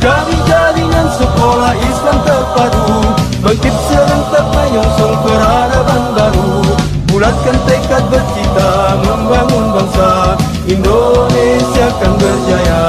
Kami jaringan sekolah Islam terpadu, bangkit serentak menyongsong peradaban baru. Bulatkan tekad bercita membangun bangsa, Indonesia akan berjaya.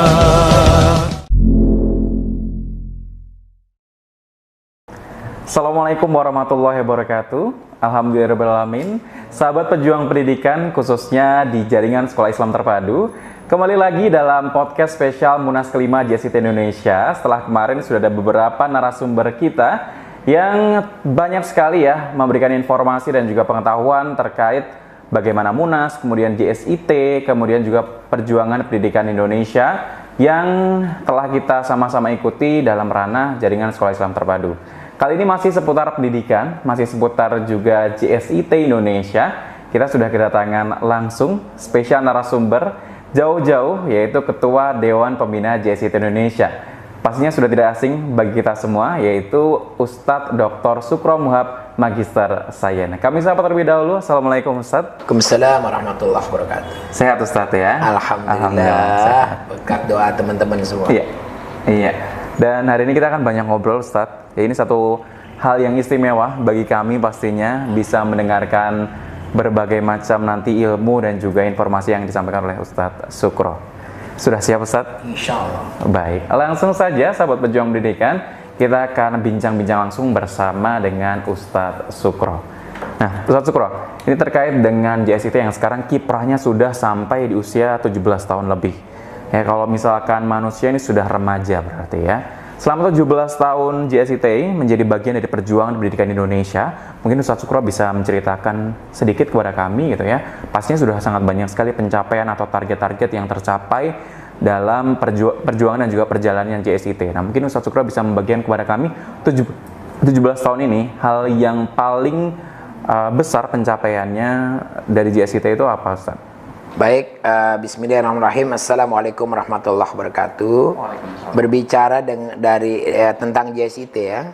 Assalamualaikum warahmatullahi wabarakatuh. Alhamdulillahirrahmanirrahim. Sahabat pejuang pendidikan khususnya di jaringan Sekolah Islam Terpadu, kembali lagi dalam podcast spesial Munas kelima JSIT Indonesia. Setelah kemarin sudah ada beberapa narasumber kita yang banyak sekali ya memberikan informasi dan juga pengetahuan terkait bagaimana Munas, kemudian JSIT, kemudian juga perjuangan pendidikan Indonesia yang telah kita sama-sama ikuti dalam ranah jaringan Sekolah Islam Terpadu. Kali ini masih seputar pendidikan, masih seputar juga JSIT Indonesia. Kita sudah kedatangan langsung spesial narasumber jauh-jauh, yaitu Ketua Dewan Pembina JSIT Indonesia. Pastinya sudah tidak asing bagi kita semua, yaitu Ustadz Dr. Sukro Muhab, Magister Sains. Kami sapa terlebih dahulu. Assalamualaikum Ustadz. Waalaikumsalam warahmatullahi wabarakatuh. Sehat Ustadz ya? Alhamdulillah. Berkat doa teman-teman semua. Iya. Dan hari ini kita akan banyak ngobrol Ustadz. Ya, ini satu hal yang istimewa bagi kami pastinya, bisa mendengarkan berbagai macam nanti ilmu dan juga informasi yang disampaikan oleh Ustadz Sukro. Sudah siap Ustadz? Insya Allah. Baik, langsung saja sahabat pejuang pendidikan, kita akan bincang-bincang langsung bersama dengan Ustadz Sukro. Nah, Ustadz Sukro, ini terkait dengan JSIT yang sekarang kiprahnya sudah sampai di usia 17 tahun lebih. Ya, kalau misalkan manusia ini sudah remaja berarti ya. Selama 17 tahun JSIT menjadi bagian dari perjuangan pendidikan Indonesia, mungkin Ustadz Sukro bisa menceritakan sedikit kepada kami gitu ya. Pastinya sudah sangat banyak sekali pencapaian atau target-target yang tercapai dalam perjuangan dan juga perjalanan JSIT. Nah, mungkin Ustadz Sukro bisa membagikan kepada kami 17 tahun ini, hal yang paling besar pencapaiannya dari JSIT itu apa Ustadz? Baik, bismillahirrahmanirrahim. Assalamualaikum warahmatullahi wabarakatuh. Berbicara tentang JSIT ya,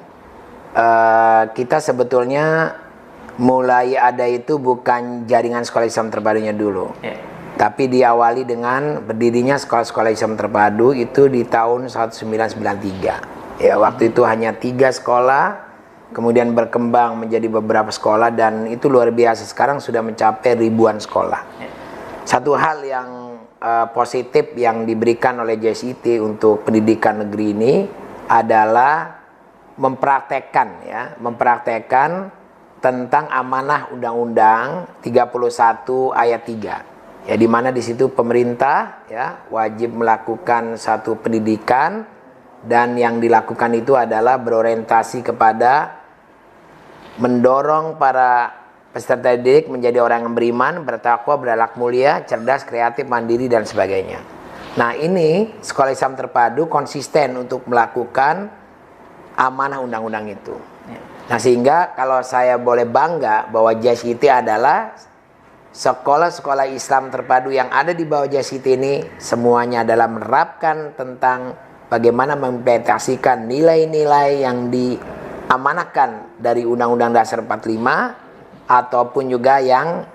kita sebetulnya mulai ada itu bukan jaringan Sekolah Islam Terpadunya dulu, tapi diawali dengan berdirinya Sekolah-Sekolah Islam Terpadu itu di tahun 1993. Ya, waktu itu hanya 3 sekolah, kemudian berkembang menjadi beberapa sekolah dan itu luar biasa. Sekarang sudah mencapai ribuan sekolah. Satu hal yang positif yang diberikan oleh JSIT untuk pendidikan negeri ini adalah mempraktekkan tentang amanah Undang-Undang 31 ayat 3. Ya, di mana di situ pemerintah ya wajib melakukan satu pendidikan dan yang dilakukan itu adalah berorientasi kepada mendorong para peserta didik menjadi orang yang beriman, bertakwa, berakhlak mulia, cerdas, kreatif, mandiri, dan sebagainya. Nah, ini Sekolah Islam Terpadu konsisten untuk melakukan amanah undang-undang itu. Nah, sehingga kalau saya boleh bangga bahwa JSIT adalah sekolah-sekolah Islam Terpadu yang ada di bawah JSIT ini, semuanya adalah menerapkan tentang bagaimana mengimplementasikan nilai-nilai yang diamanahkan dari Undang-Undang Dasar 45, ataupun juga yang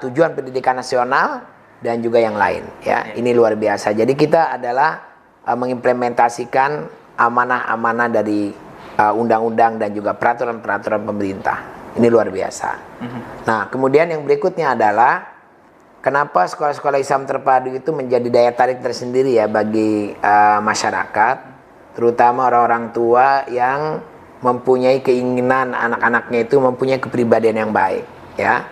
tujuan pendidikan nasional dan juga yang lain ya. Ini luar biasa. Jadi kita adalah mengimplementasikan amanah-amanah dari undang-undang dan juga peraturan-peraturan pemerintah. Ini luar biasa. Nah, kemudian yang berikutnya adalah kenapa sekolah-sekolah Islam Terpadu itu menjadi daya tarik tersendiri ya bagi masyarakat, terutama orang-orang tua yang mempunyai keinginan anak-anaknya itu mempunyai kepribadian yang baik ya.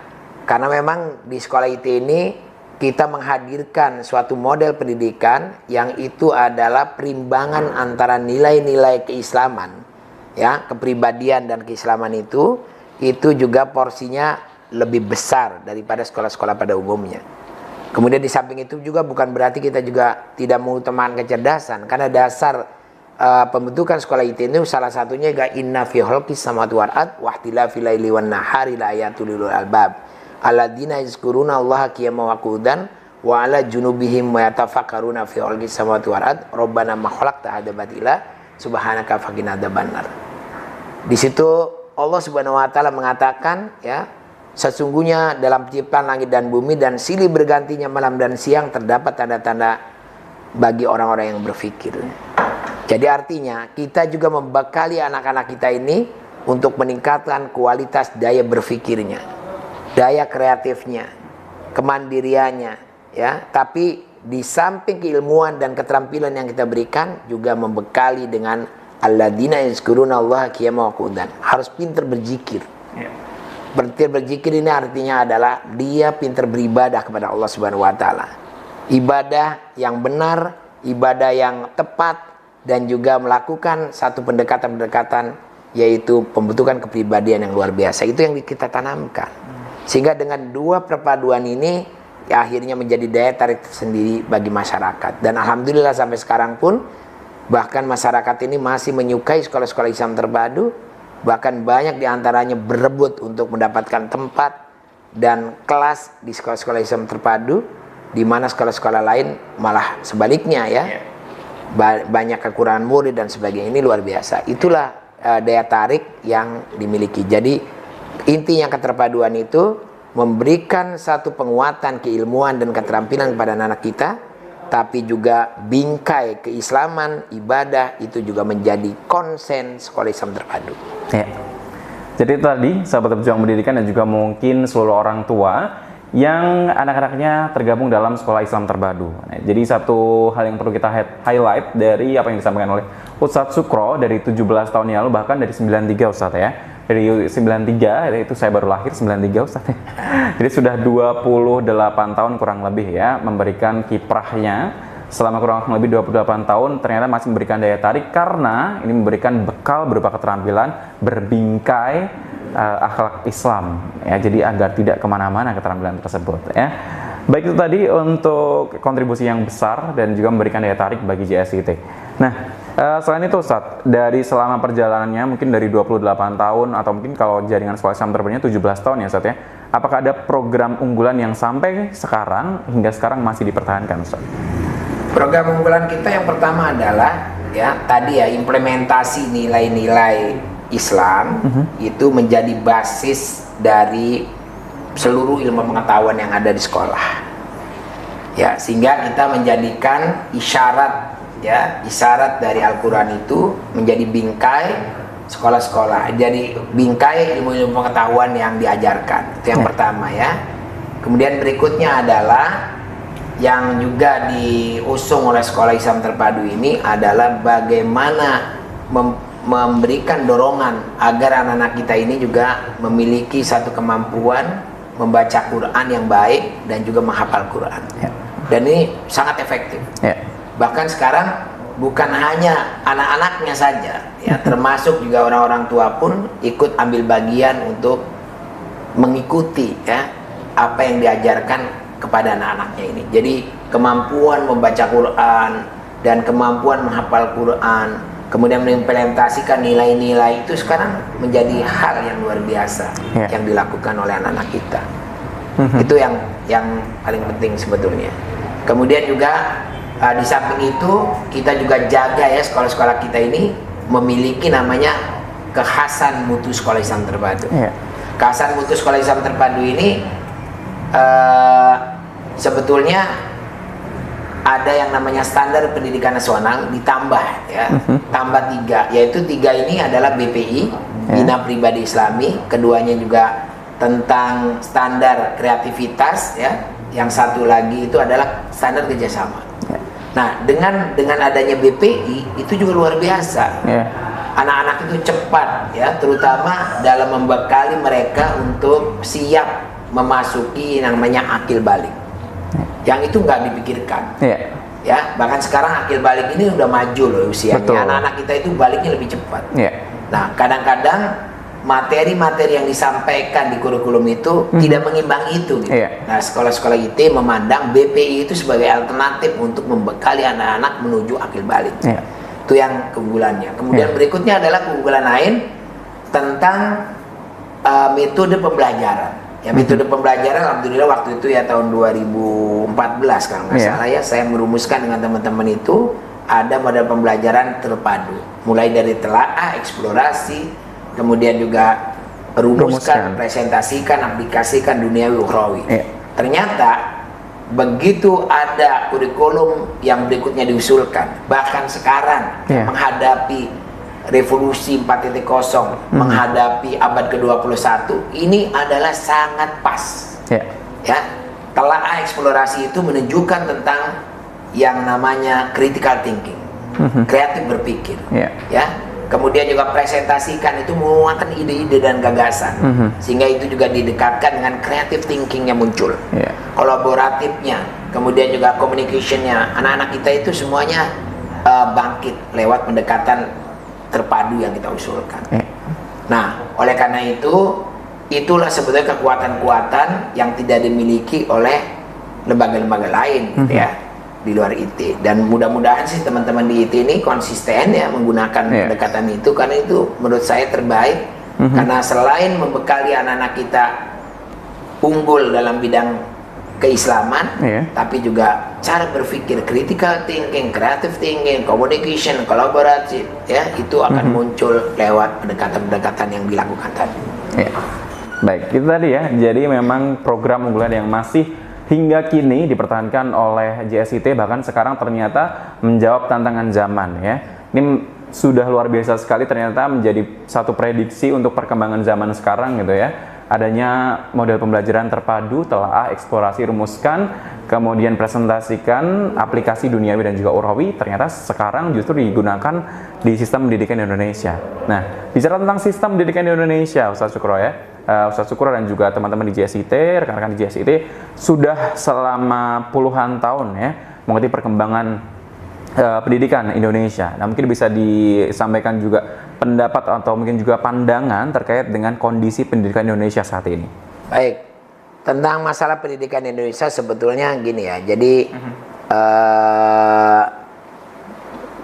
Karena memang di sekolah IT ini kita menghadirkan suatu model pendidikan yang itu adalah perimbangan antara nilai-nilai keislaman ya, kepribadian dan keislaman itu juga porsinya lebih besar daripada sekolah-sekolah pada umumnya. Kemudian di samping itu juga bukan berarti kita juga tidak mengutamakan kecerdasan, karena dasar pembentukan sekolah IT ini salah satunya inna fi khalqis samawati wal ardh wa ikhtilafil laili wan nahari la ayatul lil albab alladzina yazkuruna allaha qiyaman wa qu'udan wa ala junubihim wa yatafakkaruna fi khalqis samawati wal ardh rabbana ma khalaqta hadza batila subhanaka faqina adzabannar. Di situ Allah Subhanahu wa taala mengatakan ya, sesungguhnya dalam penciptaan langit dan bumi dan silih bergantinya malam dan siang terdapat tanda-tanda bagi orang-orang yang berpikir. Jadi artinya kita juga membekali anak-anak kita ini untuk meningkatkan kualitas daya berpikirnya, daya kreatifnya, kemandiriannya, ya. Tapi di samping keilmuan dan keterampilan yang kita berikan juga membekali dengan alladzina yazkurunallaha qiyaman wa qu'udan. Harus pintar berzikir. Pintar berzikir ini artinya adalah dia pintar beribadah kepada Allah Subhanahu wa taala. Ibadah yang benar, ibadah yang tepat, dan juga melakukan satu pendekatan-pendekatan, yaitu pembentukan kepribadian yang luar biasa. Itu yang kita tanamkan. Sehingga dengan dua perpaduan ini ya, akhirnya menjadi daya tarik tersendiri bagi masyarakat. Dan alhamdulillah sampai sekarang pun bahkan masyarakat ini masih menyukai sekolah-sekolah Islam terpadu. Bahkan banyak diantaranya berebut untuk mendapatkan tempat dan kelas di sekolah-sekolah Islam terpadu, di mana sekolah-sekolah lain malah sebaliknya ya. Banyak kekurangan murid dan sebagainya. Ini luar biasa. Itulah daya tarik yang dimiliki. Jadi intinya keterpaduan itu memberikan satu penguatan keilmuan dan keterampilan kepada anak kita, tapi juga bingkai keislaman, ibadah itu juga menjadi konsen sekolah Islam terpadu. Ya. Jadi tadi sahabat pejuang pendidikan dan juga mungkin seluruh orang tua yang anak-anaknya tergabung dalam sekolah Islam terpadu. Nah, jadi satu hal yang perlu kita highlight dari apa yang disampaikan oleh Ustadz Sukro dari 17 tahun yang lalu, bahkan dari 93 Ustadz ya. Dari 93, itu saya baru lahir 93 Ustadz ya. Jadi sudah 28 tahun kurang lebih ya memberikan kiprahnya selama kurang lebih 28 tahun, ternyata masih memberikan daya tarik karena ini memberikan bekal berupa keterampilan berbingkai akhlak Islam ya, jadi agar tidak kemana-mana keterampilan tersebut ya. Baik, itu tadi untuk kontribusi yang besar dan juga memberikan daya tarik bagi JSIT. Nah, selain itu Ustadz, dari selama perjalanannya mungkin dari 28 tahun atau mungkin kalau jaringan sekolah Islam terbarunya 17 tahun ya Ustadz ya, apakah ada program unggulan yang sampai sekarang hingga sekarang masih dipertahankan Ustadz? Program unggulan kita yang pertama adalah ya tadi ya, implementasi nilai-nilai Islam itu menjadi basis dari seluruh ilmu pengetahuan yang ada di sekolah. Ya, sehingga kita menjadikan isyarat ya, isyarat dari Al-Qur'an itu menjadi bingkai sekolah-sekolah. Jadi bingkai ilmu-ilmu pengetahuan yang diajarkan. Itu yang pertama ya. Kemudian berikutnya adalah yang juga diusung oleh sekolah Islam terpadu ini adalah bagaimana memberikan dorongan agar anak-anak kita ini juga memiliki satu kemampuan membaca Quran yang baik dan juga menghafal Quran. Dan ini sangat efektif. Bahkan sekarang bukan hanya anak-anaknya saja, ya, termasuk juga orang-orang tua pun ikut ambil bagian untuk mengikuti ya apa yang diajarkan kepada anak-anaknya ini. Jadi kemampuan membaca Quran dan kemampuan menghafal Quran, kemudian mengimplementasikan nilai-nilai itu sekarang menjadi hal yang luar biasa yang dilakukan oleh anak-anak kita. Itu yang paling penting sebetulnya. Kemudian juga di samping itu kita juga jaga ya sekolah-sekolah kita ini memiliki namanya kekhasan mutu sekolah Islam terpadu. Kekhasan mutu sekolah Islam terpadu ini sebetulnya ada yang namanya standar pendidikan nasional ditambah ya, tambah 3, yaitu 3 ini adalah BPI, Bina Pribadi Islami, keduanya juga tentang standar kreativitas ya, yang satu lagi itu adalah standar kerjasama. Nah, dengan adanya BPI itu juga luar biasa. Anak-anak itu cepat ya, terutama dalam membekali mereka untuk siap memasuki yang namanya akil balik. Yang itu nggak dipikirkan. Ya, bahkan sekarang akil balik ini udah maju loh usianya. Anak-anak kita itu baliknya lebih cepat. Nah, kadang-kadang materi-materi yang disampaikan di kurikulum itu tidak mengimbangi itu gitu. Nah, sekolah-sekolah IT memandang BPI itu sebagai alternatif untuk membekali anak-anak menuju akil balik. Itu yang keunggulannya. Kemudian berikutnya adalah keunggulan lain tentang metode pembelajaran. Ya, metode pembelajaran alhamdulillah waktu itu ya tahun 2014 kalau nggak salah ya, saya merumuskan dengan teman-teman itu ada model pembelajaran terpadu. Mulai dari telaah, eksplorasi, kemudian juga rumuskan, presentasikan, aplikasikan duniawi ukhrawi. Ternyata begitu ada kurikulum yang berikutnya diusulkan, bahkan sekarang menghadapi revolusi 4.0, menghadapi abad ke-21, ini adalah sangat pas. Ya, telaah eksplorasi itu menunjukkan tentang yang namanya critical thinking, kreatif berpikir. Ya, kemudian juga presentasikan itu menguatkan ide-ide dan gagasan, sehingga itu juga didekatkan dengan creative thinking yang muncul, kolaboratifnya, kemudian juga communicationnya. Anak-anak kita itu semuanya bangkit lewat pendekatan terpadu yang kita usulkan. Nah, oleh karena itu, itulah sebetulnya kekuatan-kekuatan yang tidak dimiliki oleh lembaga-lembaga lain, gitu ya, di luar IT. Dan mudah-mudahan sih teman-teman di IT ini konsisten ya menggunakan pendekatan itu, karena itu menurut saya terbaik. Karena selain membekali anak-anak kita unggul dalam bidang keislaman, tapi juga cara berpikir, critical thinking, creative thinking, communication, kolaboratif, ya, itu akan muncul lewat pendekatan-pendekatan yang dilakukan tadi. Baik, itu tadi ya. Jadi memang program unggulan yang masih hingga kini dipertahankan oleh JSIT, bahkan sekarang ternyata menjawab tantangan zaman ya. Ini sudah luar biasa sekali, ternyata menjadi satu prediksi untuk perkembangan zaman sekarang gitu ya. Adanya model pembelajaran terpadu, telaah, eksplorasi, rumuskan, kemudian presentasikan, aplikasi duniawi dan juga ukhrawi, ternyata sekarang justru digunakan di sistem pendidikan Indonesia. Nah, bicara tentang sistem pendidikan di Indonesia, Ustadz Syukro ya, Ustadz Syukro dan juga teman-teman di JSIT, rekan-rekan di JSIT, sudah selama puluhan tahun ya, mengerti perkembangan pendidikan Indonesia. Nah, mungkin bisa disampaikan juga pendapat atau mungkin juga pandangan terkait dengan kondisi pendidikan Indonesia saat ini. Baik, tentang masalah pendidikan Indonesia sebetulnya gini ya, jadi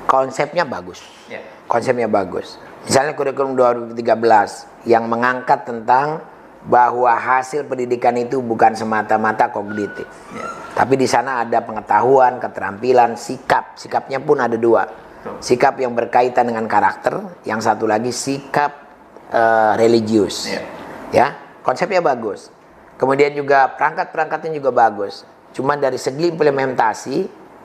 konsepnya bagus, konsepnya bagus. Misalnya kurikulum 2013 yang mengangkat tentang bahwa hasil pendidikan itu bukan semata-mata kognitif, tapi di sana ada pengetahuan, keterampilan, sikap. Sikapnya pun ada dua. Sikap yang berkaitan dengan karakter, yang satu lagi sikap religius. Ya, konsepnya bagus. Kemudian juga perangkat-perangkatnya juga bagus. Cuman dari segi implementasi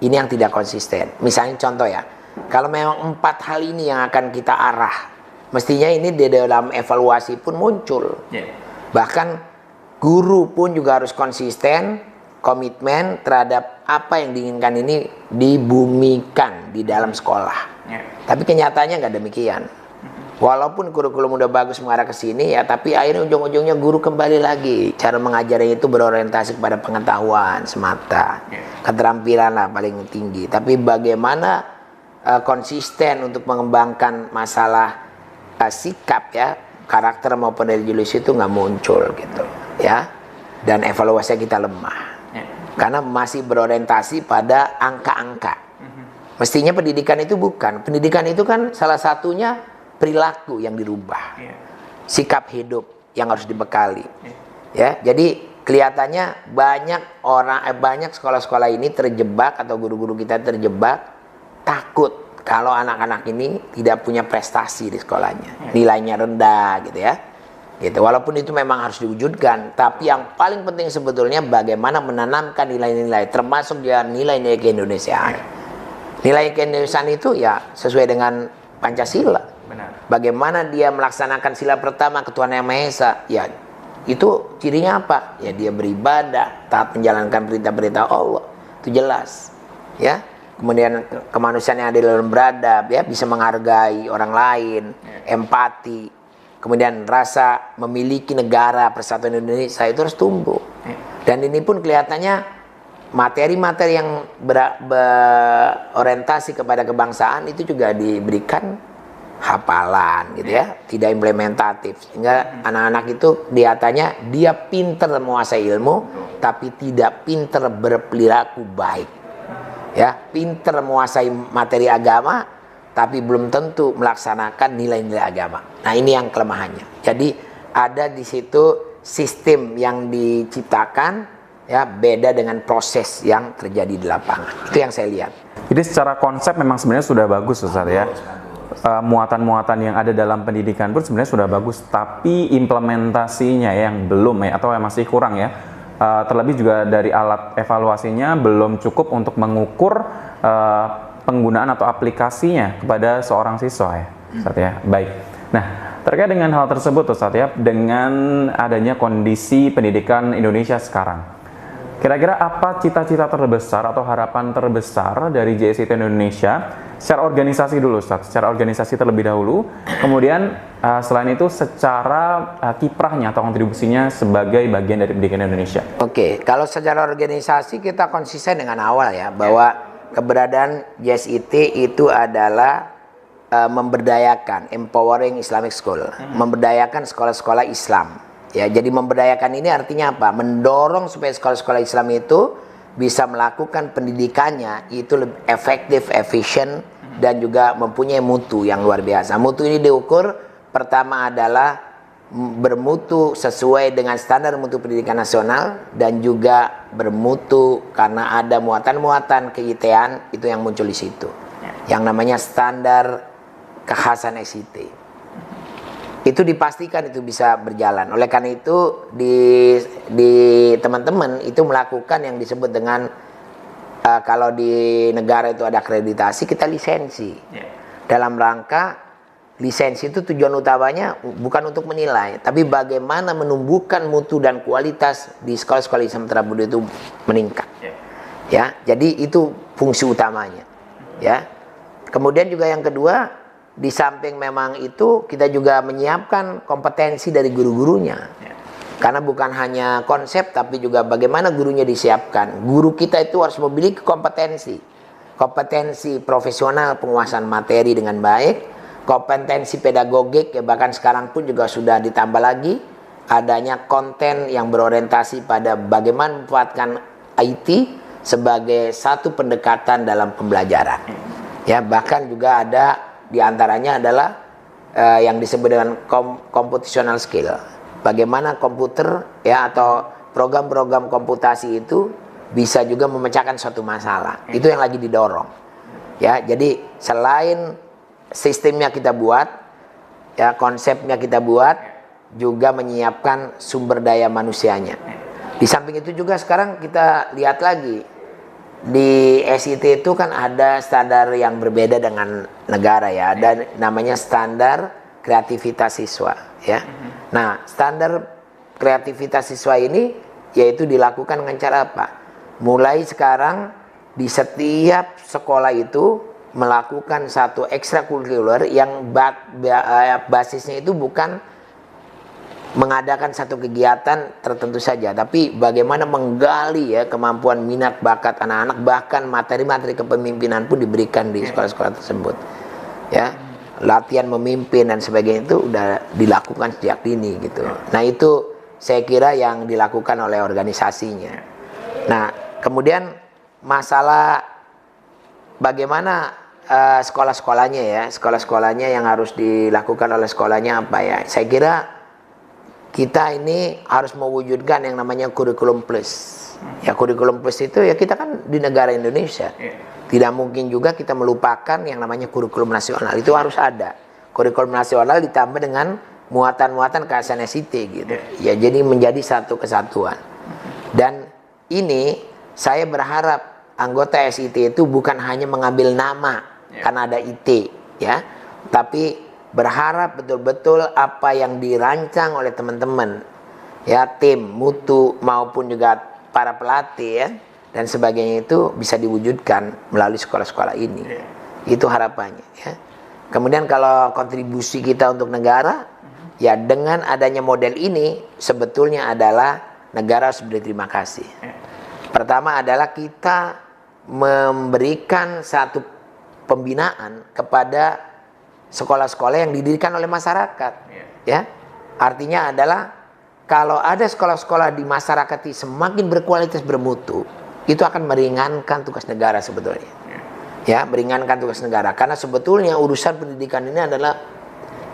ini yang tidak konsisten. Misalnya contoh ya, kalau memang 4 hal ini yang akan kita arah, mestinya ini di dalam evaluasi pun muncul. Bahkan guru pun juga harus konsisten, komitmen terhadap apa yang diinginkan ini dibumikan di dalam sekolah. Tapi kenyataannya nggak demikian. Walaupun kurikulum udah bagus mengarah ke sini ya, tapi akhirnya ujung-ujungnya guru kembali lagi. Cara mengajarnya itu berorientasi kepada pengetahuan semata, keterampilan lah paling tinggi. Tapi bagaimana konsisten untuk mengembangkan masalah sikap ya, karakter maupun religius itu nggak muncul gitu ya. Dan evaluasi kita lemah. Karena masih berorientasi pada angka-angka. Mestinya pendidikan itu bukan. Pendidikan itu kan salah satunya perilaku yang dirubah. Sikap hidup yang harus dibekali. Ya, jadi kelihatannya banyak sekolah-sekolah ini terjebak atau guru-guru kita terjebak takut kalau anak-anak ini tidak punya prestasi di sekolahnya. Nilainya rendah gitu ya. Gitu. Walaupun itu memang harus diwujudkan, tapi yang paling penting sebetulnya bagaimana menanamkan nilai-nilai, termasuk ya nilai-nilai keindonesiaan. Nilai keindonesiaan itu ya sesuai dengan Pancasila. Bagaimana dia melaksanakan sila pertama ketuhanan yang Maha Esa, ya itu cirinya apa? Ya dia beribadah, taat menjalankan perintah-perintah Allah, itu jelas. Ya, kemudian kemanusiaan yang adil dalam beradab, ya bisa menghargai orang lain, empati. Kemudian rasa memiliki negara persatuan Indonesia itu harus tumbuh. Dan ini pun kelihatannya materi-materi yang berorientasi kepada kebangsaan itu juga diberikan hafalan gitu ya, tidak implementatif. Sehingga anak-anak itu kelihatannya dia pinter menguasai ilmu, tapi tidak pinter berperilaku baik. Ya, pinter menguasai materi agama, tapi belum tentu melaksanakan nilai-nilai agama. Nah, ini yang kelemahannya. Jadi ada di situ sistem yang diciptakan ya beda dengan proses yang terjadi di lapangan. Itu yang saya lihat. Jadi secara konsep memang sebenarnya sudah bagus Ustaz ya. Muatan-muatan yang ada dalam pendidikan pun sebenarnya sudah bagus, tapi implementasinya yang belum ya, atau yang masih kurang ya. terlebih juga dari alat evaluasinya belum cukup untuk mengukur penggunaan atau aplikasinya kepada seorang siswa ya, Ustadz ya. Baik. Nah, terkait dengan hal tersebut Ustadz ya, dengan adanya kondisi pendidikan Indonesia sekarang, kira-kira apa cita-cita terbesar atau harapan terbesar dari JSIT Indonesia secara organisasi dulu Ustadz, secara organisasi terlebih dahulu, kemudian selain itu secara kiprahnya atau kontribusinya sebagai bagian dari pendidikan Indonesia. Oke, kalau secara organisasi kita konsisten dengan awal ya, bahwa keberadaan JSIT itu adalah memberdayakan, empowering Islamic School, memberdayakan sekolah-sekolah Islam. Ya, jadi memberdayakan ini artinya apa? Mendorong supaya sekolah-sekolah Islam itu bisa melakukan pendidikannya itu lebih efektif, efisien, dan juga mempunyai mutu yang luar biasa. Mutu ini diukur pertama adalah bermutu sesuai dengan standar mutu pendidikan nasional, dan juga bermutu karena ada muatan-muatan ke-IT-an itu yang muncul di situ. Yang namanya standar kekhasan SIT. Itu dipastikan itu bisa berjalan. Oleh karena itu di teman-teman itu melakukan yang disebut dengan kalau di negara itu ada akreditasi, kita lisensi. Dalam rangka lisensi itu tujuan utamanya bukan untuk menilai, tapi bagaimana menumbuhkan mutu dan kualitas di sekolah-sekolah Islam terpadu itu meningkat. Ya, jadi itu fungsi utamanya. Ya. Kemudian juga yang kedua, di samping memang itu kita juga menyiapkan kompetensi dari guru-gurunya. Karena bukan hanya konsep, tapi juga bagaimana gurunya disiapkan. Guru kita itu harus memiliki kompetensi. Kompetensi profesional penguasaan materi dengan baik, kompetensi pedagogik, ya bahkan sekarang pun juga sudah ditambah lagi adanya konten yang berorientasi pada bagaimana memanfaatkan IT sebagai satu pendekatan dalam pembelajaran. Ya, bahkan juga ada diantaranya adalah yang disebut dengan computational skill. Bagaimana komputer ya atau program-program komputasi itu bisa juga memecahkan suatu masalah. Itu yang lagi didorong. Ya, jadi selain sistemnya kita buat, ya konsepnya kita buat, juga menyiapkan sumber daya manusianya. Di samping itu juga sekarang kita lihat lagi di SIT itu kan ada standar yang berbeda dengan negara ya, ada namanya standar kreativitas siswa ya. Nah, standar kreativitas siswa ini yaitu dilakukan dengan cara apa? Mulai sekarang di setiap sekolah itu melakukan satu ekstrakurikuler yang basisnya itu bukan mengadakan satu kegiatan tertentu saja, tapi bagaimana menggali ya kemampuan minat bakat anak-anak, bahkan materi-materi kepemimpinan pun diberikan di sekolah-sekolah tersebut. Ya, latihan memimpin dan sebagainya itu udah dilakukan sejak dini gitu. Nah, itu saya kira yang dilakukan oleh organisasinya. Nah, kemudian masalah bagaimana sekolah-sekolahnya ya, sekolah-sekolahnya yang harus dilakukan oleh sekolahnya apa ya? Saya kira kita ini harus mewujudkan yang namanya kurikulum plus. Ya, kurikulum plus itu ya kita kan di negara Indonesia. Tidak mungkin juga kita melupakan yang namanya kurikulum nasional. Itu harus ada. Kurikulum nasional ditambah dengan muatan-muatan kehasan SIT gitu. Ya, jadi menjadi satu kesatuan. Dan ini saya berharap anggota SIT itu bukan hanya mengambil nama karena ada IT ya, tapi berharap betul-betul apa yang dirancang oleh teman-teman ya, tim, mutu maupun juga para pelatih ya dan sebagainya itu bisa diwujudkan melalui sekolah-sekolah ini. Itu harapannya ya. Kemudian kalau kontribusi kita untuk negara ya, dengan adanya model ini sebetulnya adalah negara harus berterima kasih. Pertama adalah kita memberikan satu pembinaan kepada sekolah-sekolah yang didirikan oleh masyarakat. Ya, artinya adalah kalau ada sekolah-sekolah di masyarakat yang semakin berkualitas, bermutu, itu akan meringankan tugas negara sebetulnya. Ya, meringankan tugas negara karena sebetulnya urusan pendidikan ini adalah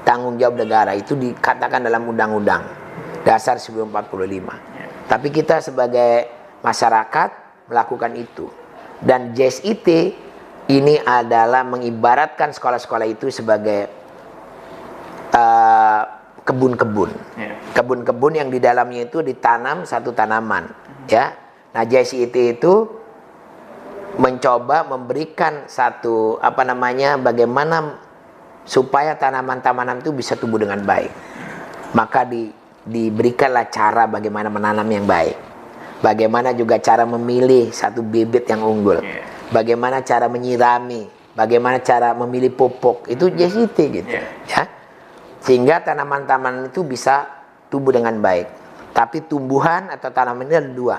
tanggung jawab negara. Itu dikatakan dalam Undang-Undang Dasar 1945. Tapi kita sebagai masyarakat melakukan itu. Dan JSIT ini adalah mengibaratkan sekolah-sekolah itu sebagai kebun-kebun. Kebun-kebun yang di dalamnya itu ditanam satu tanaman. Ya. Nah, JSIT itu mencoba memberikan satu bagaimana supaya tanaman-tanaman itu bisa tumbuh dengan baik. Maka diberikanlah cara bagaimana menanam yang baik. Bagaimana juga cara memilih satu bibit yang unggul. Bagaimana cara menyirami, bagaimana cara memilih pupuk. Itu JSIT gitu. Ya. Sehingga tanaman-tanaman itu bisa tumbuh dengan baik. Tapi tumbuhan atau tanaman ini ada dua.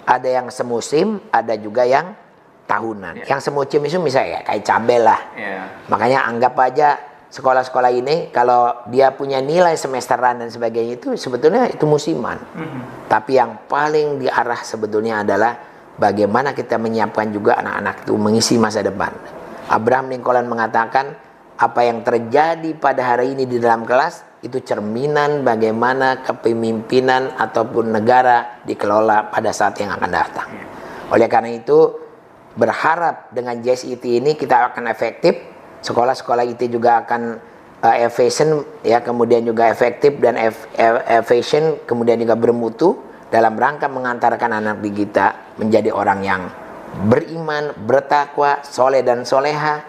Ada yang semusim, ada juga yang tahunan. Yang semusim itu misalnya kayak cabai lah. Makanya anggap aja sekolah-sekolah ini kalau dia punya nilai semesteran dan sebagainya itu sebetulnya itu musiman. Tapi yang paling diarah sebetulnya adalah bagaimana kita menyiapkan juga anak-anak itu mengisi masa depan. Abraham Lincoln mengatakan apa yang terjadi pada hari ini di dalam kelas itu cerminan bagaimana kepemimpinan ataupun negara dikelola pada saat yang akan datang. Oleh karena itu berharap dengan JSIT ini kita akan efektif, sekolah-sekolah IT juga akan efisien, ya, kemudian juga efektif dan efisien, kemudian juga bermutu dalam rangka mengantarkan anak kita menjadi orang yang beriman, bertakwa, soleh dan soleha,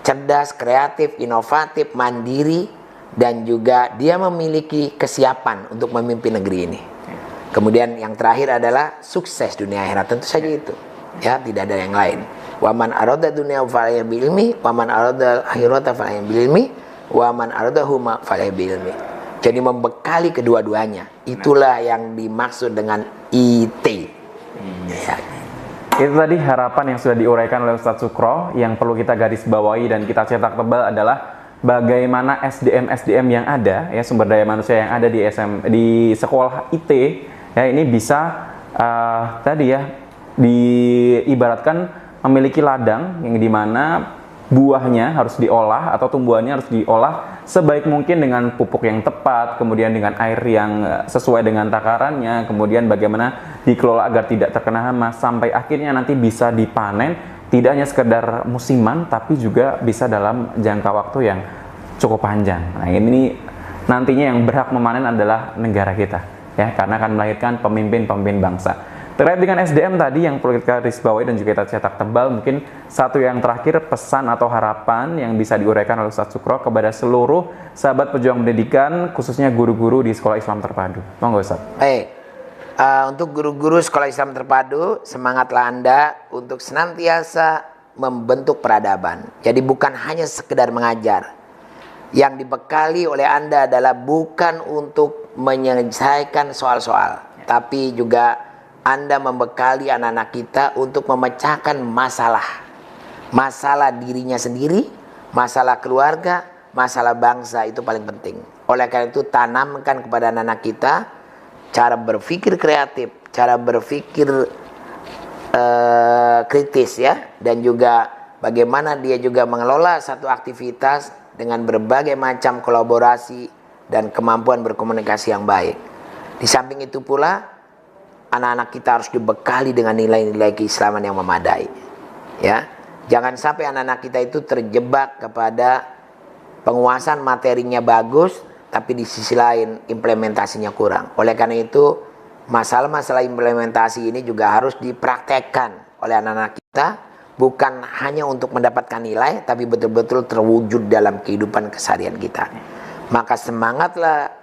cerdas, kreatif, inovatif, mandiri, dan juga dia memiliki kesiapan untuk memimpin negeri ini. Kemudian yang terakhir adalah sukses dunia akhirat, tentu saja itu. Ya, tidak ada yang lain. Waman arada dunia falayya bilmi, waman arada akhirata falayya bilmi, waman arada huma falayya bilmi. Jadi membekali kedua-duanya. Itulah yang dimaksud dengan IT. Ya. Itu tadi harapan yang sudah diuraikan oleh Ustadz Sukro. Yang perlu kita garis bawahi dan kita cetak tebal adalah bagaimana SDM yang ada, ya, sumber daya manusia yang ada di sekolah IT, ya, ini bisa tadi ya diibaratkan memiliki ladang yang dimana buahnya harus diolah atau tumbuhannya harus diolah sebaik mungkin dengan pupuk yang tepat, kemudian dengan air yang sesuai dengan takarannya, kemudian bagaimana dikelola agar tidak terkena hama sampai akhirnya nanti bisa dipanen, tidak hanya sekedar musiman tapi juga bisa dalam jangka waktu yang cukup panjang. Nah, ini nantinya yang berhak memanen adalah negara kita, ya, karena akan melahirkan pemimpin-pemimpin bangsa. Terkait dengan SDM tadi yang perlu kita garis bawahi dan juga kita cetak tebal, mungkin satu yang terakhir pesan atau harapan yang bisa diuraikan oleh Ustadz Sukro kepada seluruh sahabat pejuang pendidikan, khususnya guru-guru di Sekolah Islam Terpadu. Monggo Ustadz. Baik, untuk guru-guru Sekolah Islam Terpadu, semangatlah Anda untuk senantiasa membentuk peradaban. Jadi bukan hanya sekedar mengajar. Yang dibekali oleh Anda adalah bukan untuk menyelesaikan soal-soal, tapi juga Anda membekali anak-anak kita untuk memecahkan masalah dirinya sendiri, masalah keluarga, masalah bangsa. Itu paling penting. Oleh karena itu tanamkan kepada anak-anak kita cara berpikir kreatif, cara berpikir kritis, ya, dan juga bagaimana dia juga mengelola satu aktivitas dengan berbagai macam kolaborasi dan kemampuan berkomunikasi yang baik. Di samping itu pula anak-anak kita harus dibekali dengan nilai-nilai keislaman yang memadai. Ya, jangan sampai anak-anak kita itu terjebak kepada penguasaan materinya bagus, tapi di sisi lain implementasinya kurang. Oleh karena itu, masalah-masalah implementasi ini juga harus dipraktekkan oleh anak-anak kita, bukan hanya untuk mendapatkan nilai, tapi betul-betul terwujud dalam kehidupan keseharian kita. Maka semangatlah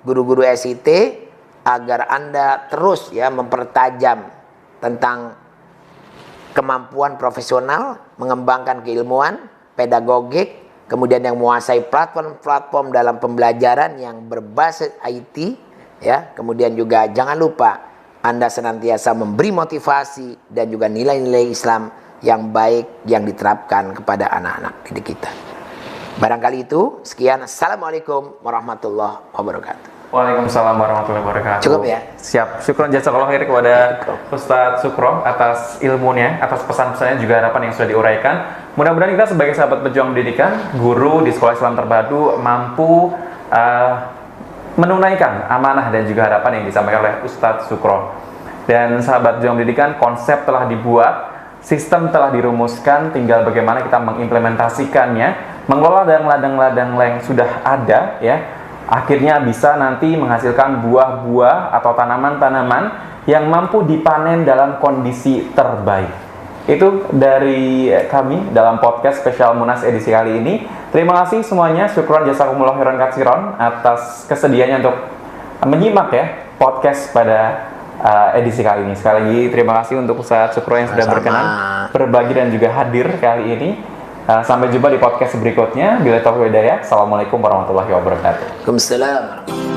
guru-guru SIT agar Anda terus, ya, mempertajam tentang kemampuan profesional, mengembangkan keilmuan, pedagogik, kemudian yang menguasai platform-platform dalam pembelajaran yang berbasis IT, ya. Kemudian juga jangan lupa Anda senantiasa memberi motivasi dan juga nilai-nilai Islam yang baik yang diterapkan kepada anak-anak didik kita. Barangkali itu, sekian. Assalamualaikum warahmatullahi wabarakatuh. Waalaikumsalam warahmatullahi wabarakatuh. Cukup ya? Siap. Syukron jazakallahu khair kepada Ustadz Sukro atas ilmunya, atas pesan-pesannya juga harapan yang sudah diuraikan. Mudah-mudahan kita sebagai sahabat pejuang pendidikan, guru di Sekolah Islam Terpadu mampu menunaikan amanah dan juga harapan yang disampaikan oleh Ustadz Sukro. Dan sahabat pejuang pendidikan, konsep telah dibuat, sistem telah dirumuskan, tinggal bagaimana kita mengimplementasikannya, mengelola ladang-ladang yang sudah ada, ya. Akhirnya bisa nanti menghasilkan buah-buah atau tanaman-tanaman yang mampu dipanen dalam kondisi terbaik. Itu dari kami dalam podcast spesial Munas edisi kali ini. Terima kasih semuanya, syukron jazakumullah khairan katsiron atas kesediaannya untuk menyimak ya podcast pada edisi kali ini. Sekali lagi terima kasih untuk Ustaz Sukron yang sudah berkenan berbagi dan juga hadir kali ini. Sampai jumpa di podcast berikutnya. Bila taufiq hidayah. Assalamualaikum warahmatullahi wabarakatuh. Waalaikumsalam.